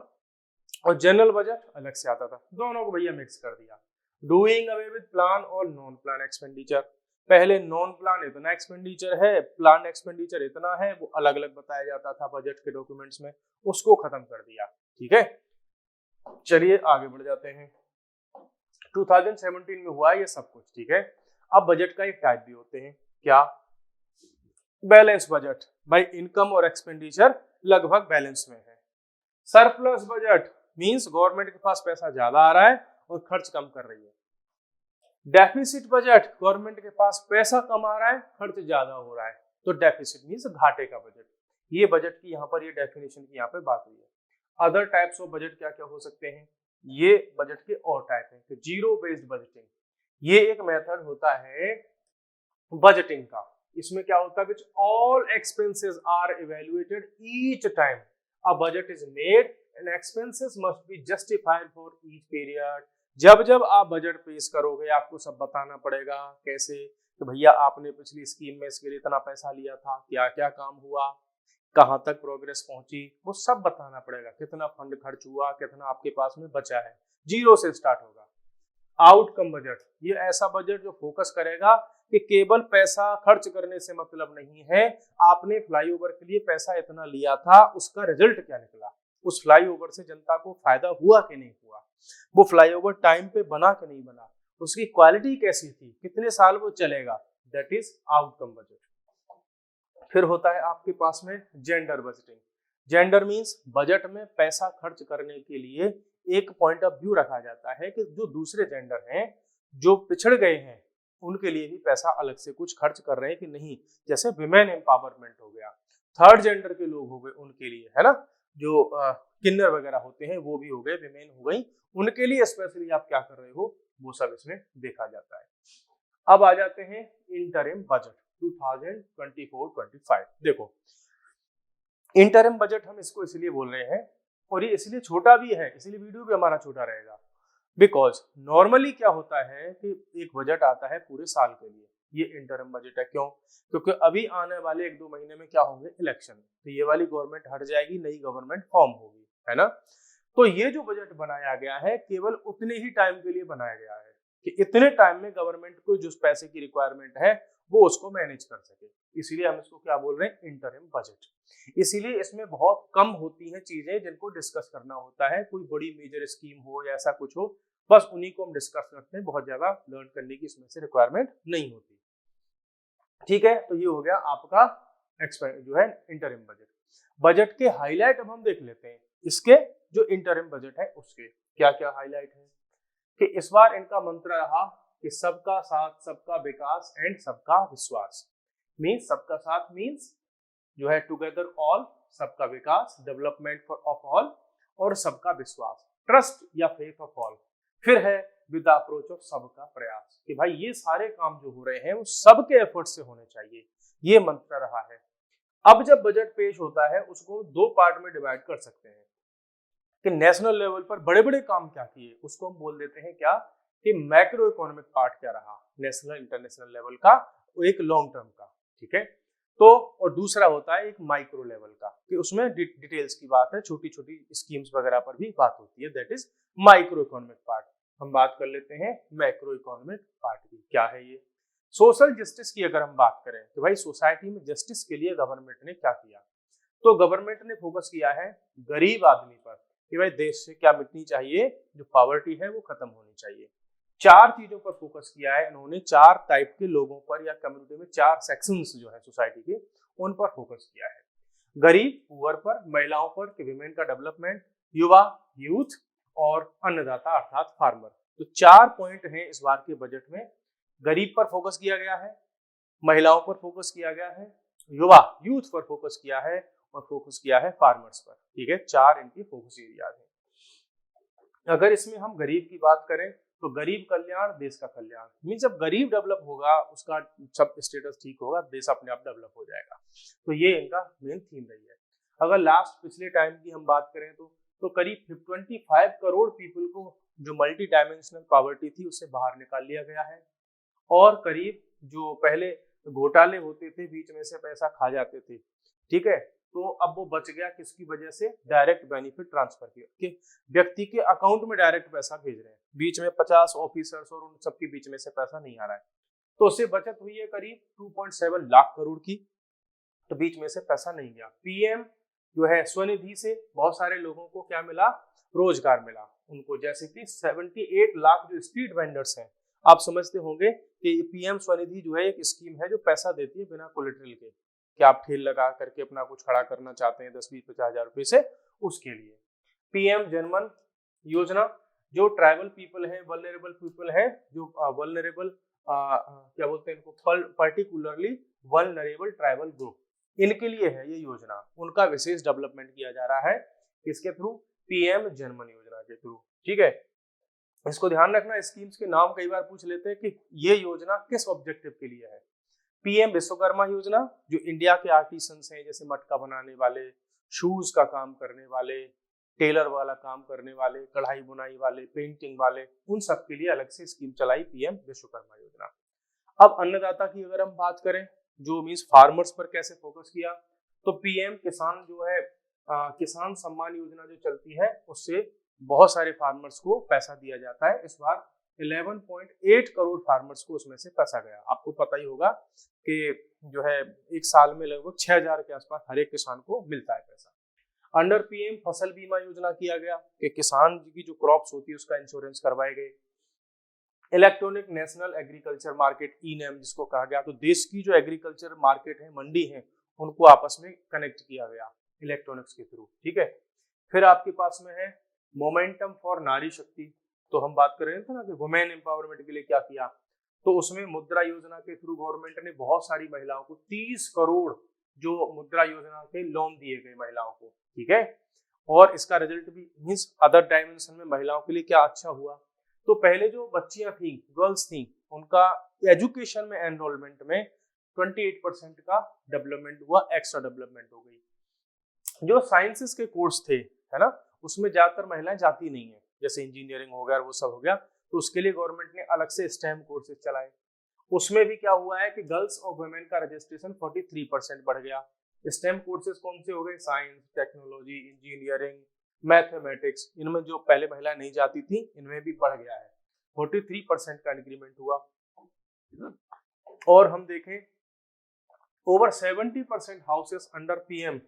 और जनरल बजट अलग से आता था, दोनों को भैया मिक्स कर दिया। डूइंग अवे विद प्लान और नॉन प्लान एक्सपेंडिचर, पहले नॉन प्लान इतना एक्सपेंडिचर है, प्लान एक्सपेंडिचर इतना है, वो अलग अलग बताया जाता था बजट के डॉक्यूमेंट्स में, उसको खत्म कर दिया, ठीक है। चलिए आगे बढ़ जाते हैं। 2017 में हुआ ये सब कुछ, ठीक है। अब बजट का एक टाइप भी होते हैं, क्या, बैलेंस बजट, भाई इनकम और एक्सपेंडिचर लगभग बैलेंस में है। सरप्लस बजट मींस गवर्नमेंट के पास पैसा ज्यादा आ रहा है और खर्च कम कर रही है। डेफिसिट बजट, गवर्नमेंट के पास पैसा कम आ रहा है, खर्च ज्यादा हो रहा है, तो डेफिसिट मींस घाटे का बजट। ये बजट की यहाँ पर ये डेफिनेशन की यहाँ पे बात हुई है। अदर टाइप्स ऑफ बजट क्या क्या हो सकते हैं, ये बजट के और टाइप है कि जीरो बेस्ड बजटिंग, ये एक मेथड होता है बजटिंग का। इसमें क्या होता है, which all expenses are evaluated each time a budget is made and expenses must be justified for each period. जब जब आप बजट पेश करोगे आपको सब बताना पड़ेगा, कैसे कि भैया आपने पिछली स्कीम में इसके लिए इतना पैसा लिया था, क्या क्या काम हुआ, कहाँ तक प्रोग्रेस पहुंची, वो सब बताना पड़ेगा, कितना फंड खर्च हुआ, कितना आपके पास में बचा है, जीरो से स्टार्ट होगा। आउटकम बजट, ये ऐसा बजट जो फोकस करेगा कि केवल पैसा खर्च करने से मतलब नहीं है, आपने फ्लाईओवर के लिए पैसा इतना लिया था, उसका रिजल्ट क्या निकला, उस फ्लाईओवर से जनता को फायदा हुआ कि नहीं हुआ, वो फ्लाईओवर टाइम पे बना कि नहीं बना, उसकी क्वालिटी कैसी थी, कितने साल वो चलेगा, दैट इज आउटकम बजट। फिर होता है आपके पास में gender budgeting. Gender means budget में पैसा खर्च करने के लिए एक पॉइंट ऑफ व्यू रखा जाता है कि जो दूसरे जेंडर हैं, जो पिछड़ गए हैं, उनके लिए भी पैसा अलग से कुछ खर्च कर रहे हैं कि नहीं, जैसे विमेन एम्पावरमेंट हो गया, थर्ड जेंडर के लोग हो गए उनके लिए, है ना, जो किन्नर वगैरह होते हैं वो भी हो गए, विमेन हो गई, उनके लिए स्पेशली आप क्या कर रहे हो, वो सब इसमें देखा जाता है। अब आ जाते हैं इंटरिम बजट 2024-25। देखो इंटरिम बजट हम इसको इसलिए बोल रहे हैं और ये इसलिए छोटा भी है, इसलिए वीडियो भी हमारा छोटा रहेगा, बिकॉज नॉर्मली क्या होता है कि एक बजट आता है पूरे साल के लिए, ये इंटरिम बजट है। क्यों? क्योंकि अभी आने वाले 1-2 महीने में क्या होंगे, इलेक्शन, तो ये वाली गवर्नमेंट हट जाएगी, नई गवर्नमेंट फॉर्म होगी, है ना। तो ये जो बजट बनाया गया है केवल उतने ही टाइम के लिए बनाया गया है कि इतने टाइम में गवर्नमेंट को जो पैसे की रिक्वायरमेंट है वो उसको मैनेज कर सके, इसीलिए हम इसको क्या बोल रहे हैं, इंटरिम बजट। इसीलिए इसमें बहुत कम होती हैं चीजें जिनको डिस्कस करना होता है, कोई बड़ी मेजर स्कीम हो या ऐसा कुछ हो, बस उन्हीं को हम डिस्कस करते हैं, बहुत ज्यादा लर्न करने की इसमें से रिक्वायरमेंट नहीं होती। ठीक है, तो ये हो गया आपका जो है इंटरिम बजट। बजट के हाईलाइट अब हम देख लेते हैं, इसके जो इंटरिम बजट है उसके क्या क्या हाईलाइट है। कि इस बार इनका मंत्र रहा कि सबका साथ, सबका विकास एंड सबका विश्वास। मीन्स सबका साथ मीन्स जो है टुगेदर ऑल, सबका विकास डेवलपमेंट फॉर ऑफ ऑल, और सबका विश्वास ट्रस्ट या फेथ ऑफ ऑल। फिर है विद द अप्रोच ऑफ सबका प्रयास, कि भाई ये सारे काम जो हो रहे हैं वो सबके एफर्ट से होने चाहिए, ये मंत्र रहा है। अब जब बजट पेश होता है उसको दो पार्ट में डिवाइड कर सकते हैं कि नेशनल लेवल पर बड़े बड़े काम क्या किए, उसको हम बोल देते हैं क्या, कि मैक्रो इकोनॉमिक पार्ट क्या रहा नेशनल इंटरनेशनल लेवल का, वो एक लॉन्ग टर्म का, ठीक है। तो और दूसरा होता है एक माइक्रो लेवल का, कि उसमें डिटेल्स की बात है, छोटी छोटी स्कीम्स वगैरह पर भी बात होती है, that is micro economic part. हम बात कर लेते हैं मैक्रो इकोनॉमिक पार्ट की, क्या है ये। सोशल जस्टिस की अगर हम बात करें तो भाई सोसाइटी में जस्टिस के लिए गवर्नमेंट ने क्या किया, तो गवर्नमेंट ने फोकस किया है गरीब आदमी पर, कि भाई देश से क्या मिटनी चाहिए, जो पॉवर्टी है वो खत्म होनी चाहिए। चार चीजों पर फोकस किया है इन्होंने, चार टाइप के लोगों पर या कम्युनिटी में चार सेक्शंस जो है सोसाइटी के, उन पर फोकस किया है। गरीब पुअर पर, महिलाओं पर कि विमेन का डेवलपमेंट, युवा यूथ, और अन्नदाता अर्थात फार्मर। तो चार पॉइंट हैं इस बार के बजट में। गरीब पर फोकस किया गया है, महिलाओं पर फोकस किया गया है, युवा यूथ पर फोकस किया है, और फोकस किया है फार्मर्स पर। ठीक है, चार इनकी फोकस एरियाज हैं। अगर इसमें हम गरीब की बात करें तो गरीब कल्याण देश का कल्याण, मीन जब गरीब डेवलप होगा, उसका सब स्टेटस ठीक होगा, देश अपने आप डेवलप हो जाएगा। तो ये इनका मेन थीम रही है। अगर लास्ट पिछले टाइम की हम बात करें तो करीब 25 करोड़ पीपल को जो मल्टी डायमेंशनल पॉवर्टी थी उससे बाहर निकाल लिया गया है, और करीब जो पहले घोटाले होते थे, बीच में से पैसा खा जाते थे, ठीक है, तो अब वो बच गया किसकी वजह से, डायरेक्ट बेनिफिट ट्रांसफर के व्यक्ति के अकाउंट में डायरेक्ट पैसा भेज रहे हैं, बीच में 50 ऑफिसर्स और उन सबके बीच में से पैसा नहीं आ रहा है, तो उससे बचत हुई है करीब 2.7 लाख करोड़ की, तो बीच में से पैसा नहीं गया। पीएम जो है स्वनिधि से बहुत सारे लोगों को क्या मिला, रोजगार मिला उनको, जैसे कि 78 लाख जो स्ट्रीट वेंडर्स हैं, आप समझते होंगे कि पीएम स्वनिधि जो है एक स्कीम है जो पैसा देती है बिना कोलेटरल के, कि आप ठेल लगा करके अपना कुछ खड़ा करना चाहते हैं 10, 20, 50 हजार रुपए से, उसके लिए। पीएम जनमन योजना, जो ट्राइबल पीपल है, वल्नरेबल पीपल है, जो वल्नरेबल क्या बोलते हैं इनको, पर्टिकुलरली वल्नरेबल ट्राइबल ग्रुप, इनके लिए है ये योजना, उनका विशेष डेवलपमेंट किया जा रहा है किसके थ्रू, पीएम जनमन योजना के थ्रू। ठीक है, इसको ध्यान रखना, स्कीम्स के नाम कई बार पूछ लेते हैं कि ये योजना किस ऑब्जेक्टिव के लिए है। पीएम विश्वकर्मा योजना, जो इंडिया के आर्टिसंस हैं, जैसे मटका बनाने वाले, शूज का काम करने वाले, टेलर वाला काम करने वाले, कढ़ाई बुनाई वाले, पेंटिंग वाले, उन सब के लिए अलग से स्कीम चलाई पीएम विश्वकर्मा योजना। अब अन्नदाता की अगर हम बात करें, जो मीन्स फार्मर्स पर कैसे फोकस किया, तो पीएम किसान जो है किसान सम्मान योजना जो चलती है, उससे बहुत सारे फार्मर्स को पैसा दिया जाता है। इस बार 11.8 करोड़ फार्मर्स को उसमें से पैसा गया। आपको पता ही होगा कि जो है एक साल में लगभग 6000 के आसपास हर एक किसान को मिलता है पैसा। अंडर पीएम फसल बीमा योजना किया गया कि किसान की जो क्रॉप्स होती है उसका इंश्योरेंस करवाए गए। इलेक्ट्रॉनिक नेशनल एग्रीकल्चर मार्केट ई-नैम जिसको कहा गया, तो देश की जो एग्रीकल्चर मार्केट है, मंडी है, उनको आपस में कनेक्ट किया गया इलेक्ट्रॉनिक्स के थ्रू। ठीक है, फिर आपके पास में है मोमेंटम फॉर नारी शक्ति, तो हम बात कर रहे थे ना कि वुमेन एम्पावरमेंट के लिए क्या किया, तो उसमें मुद्रा योजना के थ्रू गवर्नमेंट ने बहुत सारी महिलाओं को 30 करोड़ जो मुद्रा योजना के लोन दिए गए महिलाओं को। ठीक है, और इसका रिजल्ट भी मींस अदर डायमेंशन में महिलाओं के लिए क्या अच्छा हुआ, तो पहले जो बच्चियां थी, गर्ल्स थी, उनका एजुकेशन में एनरोलमेंट में 28% का डेवलपमेंट हुआ, एक्स्ट्रा डेवलपमेंट हो गई। जो साइंसेस के कोर्स थे, है ना, उसमें ज्यादातर महिलाएं जाती नहीं है, जैसे इंजीनियरिंग हो गया, वो सब हो गया, तो उसके लिए गवर्नमेंट ने अलग से स्टेम कोर्सेज चलाए। उसमें भी क्या हुआ है कि गर्ल्स और वुमेन का रजिस्ट्रेशन 43% बढ़ गया। स्टेम कोर्सेज कौन से हो गए? साइंस, टेक्नोलॉजी, इंजीनियरिंग, मैथमेटिक्स, इनमें जो पहले महिला नहीं जाती थी इनमें भी बढ़ गया है। 43% का इंक्रीमेंट हुआ। और हम देखें over 70% houses under PM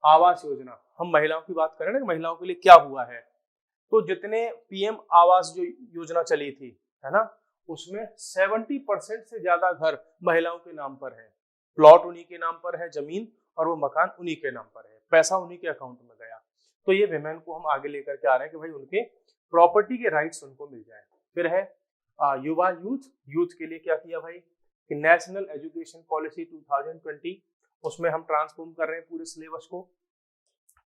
Awas Yojana, हम महिलाओं की बात करें ना, महिलाओं के लिए क्या हुआ है, तो जितने पीएम आवास जो योजना चली थी, है ना, उसमें 70% से ज्यादा घर महिलाओं के नाम पर है। प्लॉट उन्हीं के नाम पर है, जमीन और वो मकान उन्हीं के नाम पर है, पैसा उन्हीं के अकाउंट में गया। तो ये विमेन को हम आगे लेकर के आ रहे हैं कि भाई उनके प्रॉपर्टी के राइट्स उनको मिल जाए। फिर है युवा यूथ के लिए क्या किया भाई कि नेशनल एजुकेशन पॉलिसी 2020, उसमें हम ट्रांसफॉर्म कर रहे हैं पूरे सिलेबस को।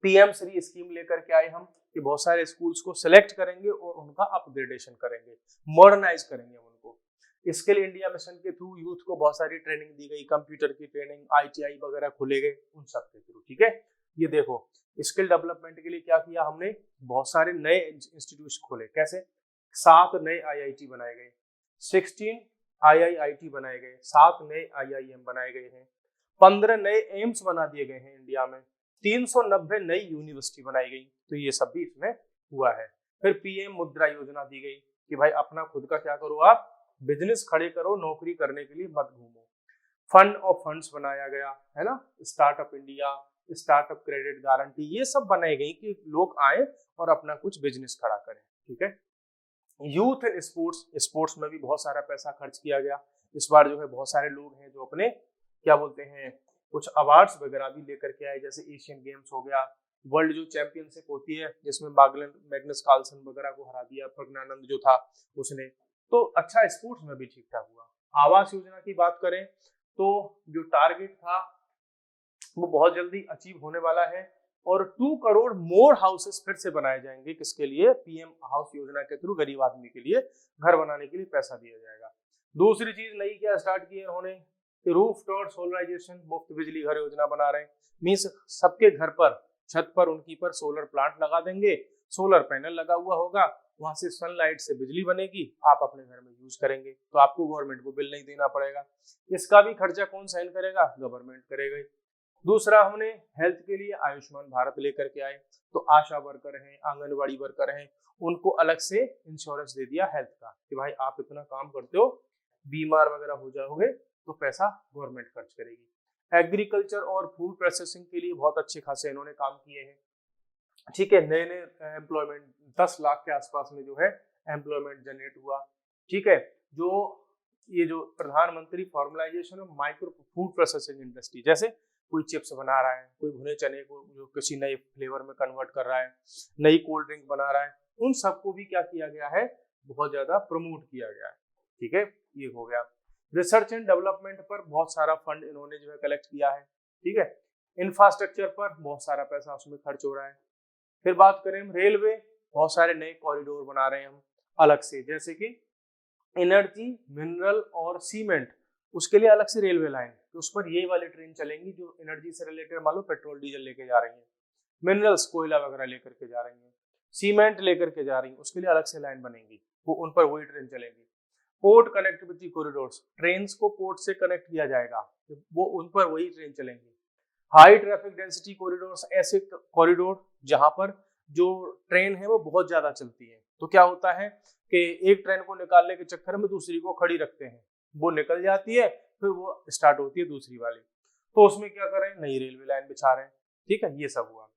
पीएम श्री स्कीम लेकर के आए हम कि बहुत सारे स्कूल्स को सिलेक्ट करेंगे और उनका अपग्रेडेशन करेंगे, मॉडर्नाइज करेंगे उनको। स्किल इंडिया मिशन के थ्रू यूथ को बहुत सारी ट्रेनिंग दी गई, कंप्यूटर की ट्रेनिंग, आईटीआई वगैरह खुले गए उन सब के थ्रू। ठीक है, ये देखो स्किल डेवलपमेंट के लिए क्या किया हमने, बहुत सारे नए इंस्टीट्यूट खोले। कैसे? 7 नए आईआईटी बनाए गए, 16 आईआईआईटी बनाए गए, 7 नए आईआईएम बनाए गए हैं, 15 नए एम्स बना दिए गए हैं इंडिया में, 390 नई यूनिवर्सिटी बनाई गई। तो ये सब भी इसमें हुआ है। फिर पीएम मुद्रा योजना दी गई कि भाई अपना खुद का क्या करो, आप बिजनेस खड़े करो, नौकरी करने के लिए मत घूमो। फंड ऑफ फंड्स बनाया गया, है ना, startup India, startup credit guarantee, ये सब बनाई गई कि लोग आए और अपना कुछ बिजनेस खड़ा करें। ठीक है, यूथ एंड स्पोर्ट्स में भी बहुत सारा पैसा खर्च किया गया। इस बार जो है बहुत सारे लोग हैं जो अपने क्या बोलते हैं कुछ अवार्ड्स वगैरह भी लेकर के आए, जैसे एशियन गेम्स हो गया, वर्ल्ड जो चैंपियनशिप होती है जिसमें मैग्नस कार्लसन वगैरह को हरा दिया, प्रज्ञानंद जो था उसने। तो अच्छा स्पोर्ट्स में भी ठीक ठाक हुआ। आवास योजना की बात करें तो जो टारगेट था वो बहुत जल्दी अचीव होने वाला है और 2 करोड़ मोर हाउसेस फिर से बनाए जाएंगे। किसके लिए? पीएम हाउस योजना के थ्रू गरीब आदमी के लिए घर बनाने के लिए पैसा दिया जाएगा। दूसरी चीज नई क्या स्टार्ट की है उन्होंने, रूफ टॉप सोलराइजेशन, मुफ्त बिजली घर योजना बना रहे हैं। मीन्स सबके घर पर छत पर उनकी पर सोलर प्लांट लगा देंगे, सोलर पैनल लगा हुआ होगा, वहां से सनलाइट से बिजली बनेगी, आप अपने घर में यूज करेंगे, तो आपको गवर्नमेंट को बिल नहीं देना पड़ेगा। इसका भी खर्चा कौन सहन करेगा? गवर्नमेंट करेगा। दूसरा हमने हेल्थ के लिए आयुष्मान भारत लेकर के आए, तो आशा वर्कर हैं, आंगनबाड़ी वर्कर हैं, उनको अलग से इंश्योरेंस दे दिया हेल्थ का कि भाई आप इतना काम करते हो, बीमार वगैरह हो जाओगे तो पैसा गवर्नमेंट खर्च करेगी। एग्रीकल्चर और फूड प्रोसेसिंग के लिए बहुत अच्छे खासे इन्होंने काम किए हैं। ठीक है, नए नए एम्प्लॉयमेंट 10 लाख के आसपास में जो है एम्प्लॉयमेंट जनरेट हुआ। ठीक है, जो ये जो प्रधानमंत्री formalisation of micro food processing industry, जैसे कोई चिप्स बना रहा है, कोई भुने चने को जो किसी नए फ्लेवर में कन्वर्ट कर रहा है, नई कोल्ड ड्रिंक बना रहा है, उन सबको भी क्या किया गया है, बहुत ज्यादा प्रमोट किया गया है। ठीक है, ये हो गया। रिसर्च एंड डेवलपमेंट पर बहुत सारा फंड इन्होंने जो है कलेक्ट किया है। ठीक है, इंफ्रास्ट्रक्चर पर बहुत सारा पैसा उसमें खर्च हो रहा है। फिर बात करें हम रेलवे, बहुत सारे नए कॉरिडोर बना रहे हैं हम अलग से, जैसे कि एनर्जी, मिनरल और सीमेंट, उसके लिए अलग से रेलवे लाइन, तो उस पर ये वाली ट्रेन चलेंगी जो एनर्जी से रिलेटेड मान लो पेट्रोल डीजल लेके जा रही है, मिनरल्स कोयला वगैरह लेकर के जा रही है, सीमेंट लेकर के जा रही है, उसके लिए अलग से लाइन बनेगी, वो उन पर वही ट्रेन चलेगी। पोर्ट कनेक्टिविटी कॉरिडोर्स, ट्रेन को पोर्ट से कनेक्ट किया जाएगा, वो उन पर वही ट्रेन चलेंगी। हाई ट्रैफिक डेंसिटी कॉरिडोर्स, ऐसे कॉरिडोर जहां पर जो ट्रेन है वो बहुत ज्यादा चलती है, तो क्या होता है कि एक ट्रेन को निकालने के चक्कर में दूसरी को खड़ी रखते हैं, वो निकल जाती है, फिर वो स्टार्ट होती है दूसरी वाली, तो उसमें क्या करें, नई रेलवे लाइन बिछा रहे हैं। ठीक है, ये सब हुआ।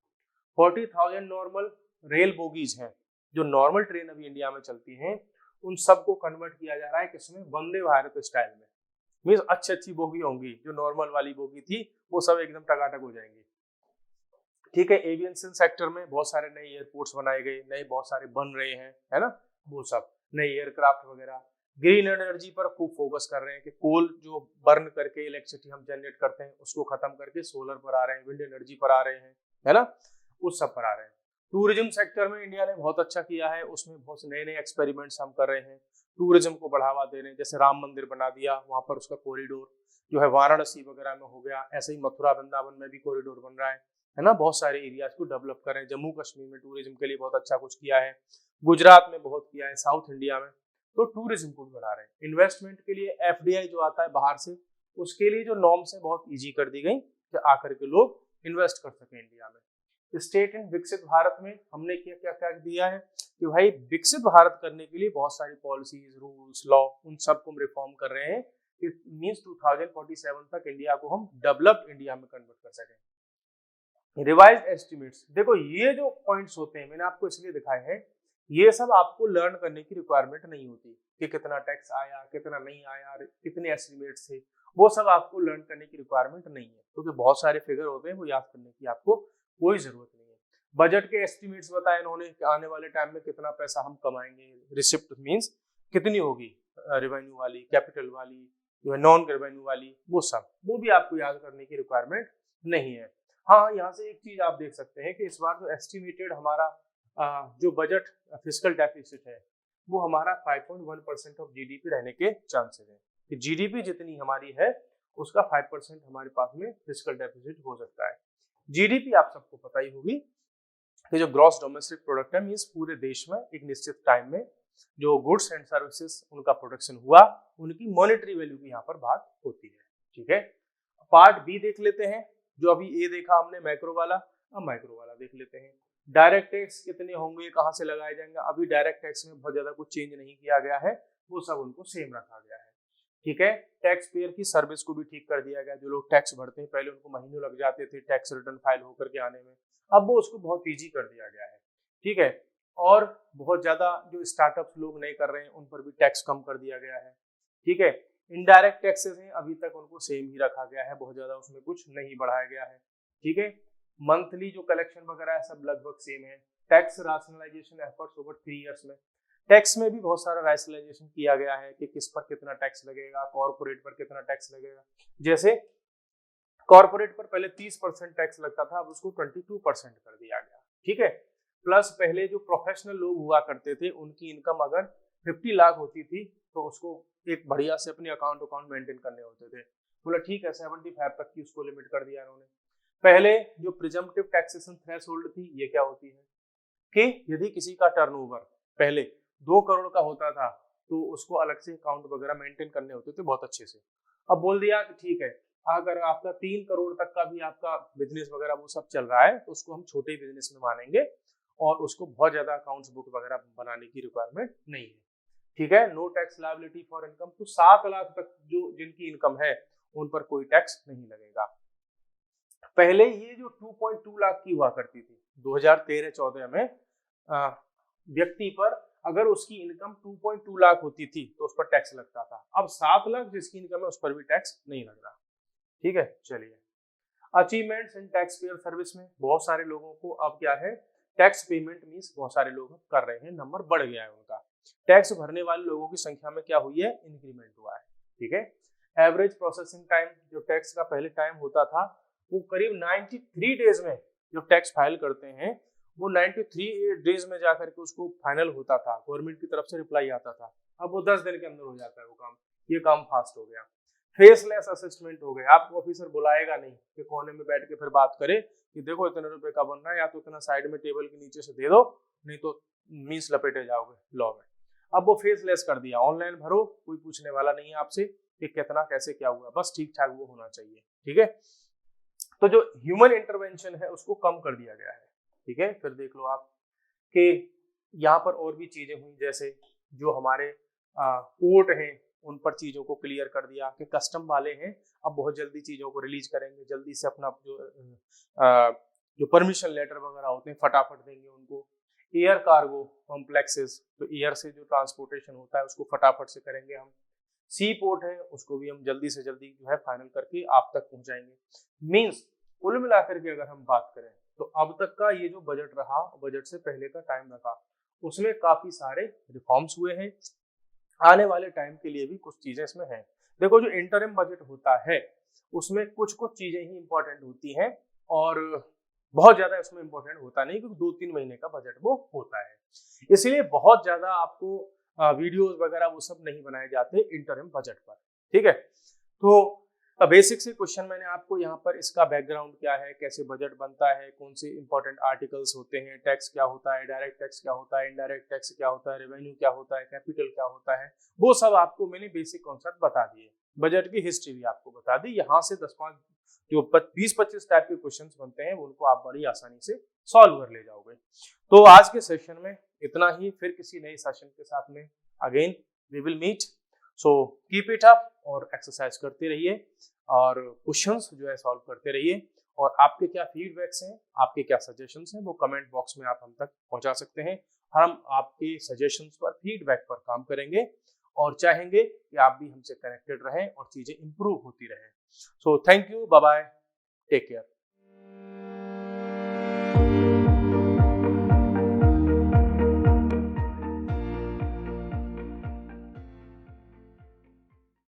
40,000 नॉर्मल रेल बोगीज हैं, जो नॉर्मल ट्रेन अभी इंडिया में चलती हैं, उन सबको कन्वर्ट किया जा रहा है किसमें, वंदे भारत स्टाइल में। मीन्स अच्छी बोगी होंगी, जो नॉर्मल वाली बोगी थी वो सब एकदम टकाटक हो जाएंगी। ठीक है, एविएशन सेक्टर में बहुत सारे नए एयरपोर्ट्स बनाए गए, नए बहुत सारे बन रहे हैं, है ना, वो सब नए एयरक्राफ्ट वगैरह। ग्रीन एनर्जी पर खूब फोकस कर रहे हैं कि कोल जो बर्न करके इलेक्ट्रिसिटी हम जनरेट करते हैं उसको खत्म करके सोलर पर आ रहे हैं, विंड एनर्जी पर आ रहे हैं, है ना, उस सब पर आ रहे हैं। टूरिज्म सेक्टर में इंडिया ने बहुत अच्छा किया है, उसमें बहुत से नए नए एक्सपेरिमेंट्स हम कर रहे हैं, टूरिज्म को बढ़ावा दे रहे हैं। जैसे राम मंदिर बना दिया, वहां पर उसका कॉरिडोर जो है वाराणसी वगैरह में हो गया, ऐसे ही मथुरा वृंदावन में भी कॉरिडोर बन रहा है ना, बहुत सारे एरियाज को डेवलप कर रहे हैं। जम्मू कश्मीर में टूरिज्म के लिए बहुत अच्छा कुछ किया है, गुजरात में बहुत किया है, साउथ इंडिया में तो टूरिज्म को भी बढ़ा रहे हैं। इन्वेस्टमेंट के लिए एफडीआई जो आता है बाहर से, उसके लिए जो नॉर्म्स है बहुत ईजी कर दी गई कि आकर के लोग इन्वेस्ट कर सकें इंडिया में। स्टेट एंड विकसित भारत में हमने क्या क्या क्या दिया है कि भाई विकसित भारत करने के लिए बहुत सारी पॉलिसीज, रूल्स, लॉ, उन सबको हम रिफॉर्म कर रहे हैं कि मींस 2047 तक इंडिया को हम डेवलप्ड इंडिया में कन्वर्ट कर सकें। रिवाइज्ड एस्टिमेट्स, देखो ये जो पॉइंट्स होते हैं मैंने आपको इसलिए दिखाए हैं, ये सब आपको लर्न करने की रिक्वायरमेंट नहीं होती कि कितना टैक्स आया, कितना नहीं आया, कितने एस्टिमेट्स थे, वो सब आपको लर्न करने की रिक्वायरमेंट नहीं है, क्योंकि बहुत सारे फिगर होते हैं वो याद करने की आपको कोई जरूरत नहीं है। बजट के एस्टिमेट्स बताए इन्होंने कि आने वाले टाइम में कितना पैसा हम कमाएंगे, रिसिप्ट मींस कितनी होगी, रेवेन्यू वाली, कैपिटल वाली, जो है नॉन रेवेन्यू वाली, वो सब, वो भी आपको याद करने की रिक्वायरमेंट नहीं है। हाँ, यहाँ से एक चीज आप देख सकते हैं कि इस बार जो एस्टिमेटेड हमारा जो बजट फिस्कल डेफिसिट है वो हमारा 5.1% ऑफ जीडीपी रहने के चांसेस है कि जीडीपी जितनी हमारी है उसका 5% हमारे पास में फिस्कल डेफिसिट हो सकता है। जीडीपी आप सबको पता ही होगी कि जो ग्रॉस डोमेस्टिक प्रोडक्ट है, मींस पूरे देश में एक निश्चित टाइम में जो गुड्स एंड सर्विसेज उनका प्रोडक्शन हुआ, उनकी मॉनेटरी वैल्यू की यहाँ पर बात होती है। ठीक है, पार्ट बी देख लेते हैं। जो अभी ए देखा हमने मैक्रो वाला, अब माइक्रो वाला देख लेते हैं। डायरेक्ट टैक्स कितने होंगे, कहाँ से लगाए जाएंगे, अभी डायरेक्ट टैक्स में बहुत ज्यादा कुछ चेंज नहीं किया गया है, वो सब उनको सेम रखा गया है। ठीक है, टैक्स पेयर की सर्विस को भी ठीक कर दिया गया। जो लोग टैक्स भरते हैं पहले उनको महीनों लग जाते थे टैक्स रिटर्न फाइल होकर के आने में, अब वो उसको बहुत ईजी कर दिया गया है। ठीक है, और बहुत ज्यादा जो स्टार्टअप्स लोग नहीं कर रहे हैं उन पर भी टैक्स कम कर दिया गया है। ठीक है, इनडायरेक्ट टैक्सेस हैं अभी तक उनको सेम ही रखा गया है, बहुत ज्यादा उसमें कुछ नहीं बढ़ाया गया है। ठीक है, मंथली जो कलेक्शन वगैरह है सब लगभग सेम है। Tax rationalisation efforts over 3 years में, टैक्स में भी बहुत सारा राशनलाइजेशन किया गया है कि किस पर कितना टैक्स लगेगा, कॉर्पोरेट पर कितना टैक्स लगेगा। जैसे कॉर्पोरेट पर पहले 30% टैक्स लगता था, अब उसको 22% कर दिया गया। ठीक है, प्लस पहले जो प्रोफेशनल लोग हुआ करते थे उनकी इनकम अगर 50 लाख होती थी तो उसको एक बढ़िया से अपने अकाउंट मेंटेन करने होते थे, बोला ठीक है 75 तक की उसको लिमिट कर दिया इन्होंने। पहले जो प्रिजम्पटिव टैक्सेशन थ्रेशोल्ड थी, ये क्या होती है कि यदि किसी का टर्नओवर पहले 2 करोड़ का होता था तो उसको अलग से अकाउंट वगैरह मेंटेन करने होते थे बहुत अच्छे से। अब बोल दिया कि ठीक है अगर आपका 3 करोड़ तक का भी आपका बिजनेस वगैरह वो सब चल रहा है तो उसको हम छोटे बिजनेस में मानेंगे और उसको बहुत ज्यादा अकाउंट्स बुक वगैरह बनाने की रिक्वायरमेंट नहीं है। ठीक है, no tax liability for income, तो 7 लाख तक जो जिनकी इनकम है उन पर कोई टैक्स नहीं लगेगा। पहले ये जो 2.2 लाख की हुआ करती थी 2013-14 में, व्यक्ति पर अगर उसकी इनकम 2.2 लाख होती थी तो उस पर टैक्स लगता था। अब 7 लाख जिसकी इनकम है उस पर भी टैक्स नहीं लग रहा। ठीक है, चलिए achievements in tax payer service में बहुत सारे लोगों को अब क्या है टैक्स पेमेंट मींस बहुत सारे लोग कर रहे हैं, नंबर बढ़ गया है उनका। टैक्स भरने वाले लोगों की संख्या में क्या हुई है, इंक्रीमेंट हुआ है। ठीक है, एवरेज प्रोसेसिंग टाइम जो टैक्स का पहले टाइम होता था वो करीब 93 डेज में जो टैक्स फाइल करते हैं वो 93 डेज में जाकर के उसको फाइनल होता था, गवर्नमेंट की तरफ से रिप्लाई आता था। अब वो 10 दिन के अंदर हो जाता है वो काम, ये काम फास्ट हो गया। फेसलेस असिस्टमेंट हो गया, आपको ऑफिसर बुलाएगा नहीं कि कोने में बैठ के फिर बात करे कि देखो इतने रुपए का बनना है, या तो इतना साइड में टेबल के नीचे से दे दो नहीं तो मींस लपेटे जाओगे लॉ में। अब वो फेसलेस कर दिया, ऑनलाइन भरो, कोई पूछने वाला नहीं है आपसे कि कितना कैसे क्या हुआ, बस ठीक ठाक वो होना चाहिए। ठीक है, तो जो ह्यूमन इंटरवेंशन है उसको कम कर दिया गया है। ठीक है, फिर देख लो आप कि यहाँ पर और भी चीजें हुई, जैसे जो हमारे कोर्ट हैं उन पर चीजों को क्लियर कर दिया कि कस्टम वाले हैं अब बहुत जल्दी चीजों को रिलीज करेंगे, जल्दी से अपना जो परमिशन लेटर वगैरह होते हैं फटाफट देंगे उनको। एयर कार्गो कॉम्प्लेक्सेस, तो एयर से जो ट्रांसपोर्टेशन होता है उसको फटाफट से करेंगे हम। सी पोर्ट है उसको भी हम जल्दी से जल्दी जो है फाइनल करके आप तक पहुंचाएंगे। मींस कुल मिलाकर के अगर हम बात करें तो अब तक का ये जो बजट रहा, बजट से पहले का टाइम रखा, उसमें काफी सारे रिफॉर्म्स हुए हैं। आने वाले टाइम के लिए भी कुछ चीजें इसमें हैं। देखो जो इंटरिम बजट होता है उसमें कुछ कुछ चीजें ही इंपॉर्टेंट होती हैं और बहुत ज्यादा इसमें इंपॉर्टेंट होता नहीं, क्योंकि 2-3 महीने का बजट वो होता है, इसलिए बहुत ज्यादा आपको वीडियोस वगैरह वो सब नहीं बनाए जाते इंटरिम बजट पर। ठीक है, तो बेसिक से क्वेश्चन मैंने आपको यहाँ पर इसका बैकग्राउंड क्या है, कैसे बजट बनता है, कौन से इंपॉर्टेंट आर्टिकल्स होते हैं, टैक्स क्या होता है, डायरेक्ट टैक्स क्या होता है, इनडायरेक्ट टैक्स क्या होता है, रेवेन्यू क्या होता है, कैपिटल क्या होता है, वो सब आपको मैंने बेसिक कॉन्सेप्ट बता दिए। बजट की हिस्ट्री भी आपको बता दी। यहाँ से 10-5 जो 20-25 टाइप के क्वेश्चन बनते हैं उनको आप बड़ी आसानी से सॉल्व कर ले जाओगे। तो आज के सेशन में इतना ही, फिर किसी नए सेशन के साथ में again we will meet. So keep it up और एक्सरसाइज करते रहिए और क्वेश्चंस जो है सॉल्व करते रहिए। और आपके क्या फीडबैक्स हैं, आपके क्या सजेशंस हैं, वो कमेंट बॉक्स में आप हम तक पहुंचा सकते हैं। हम आपके सजेशंस पर, फीडबैक पर काम करेंगे और चाहेंगे कि आप भी हमसे कनेक्टेड रहें और चीजें इंप्रूव होती रहें। So thank you, bye bye, take care.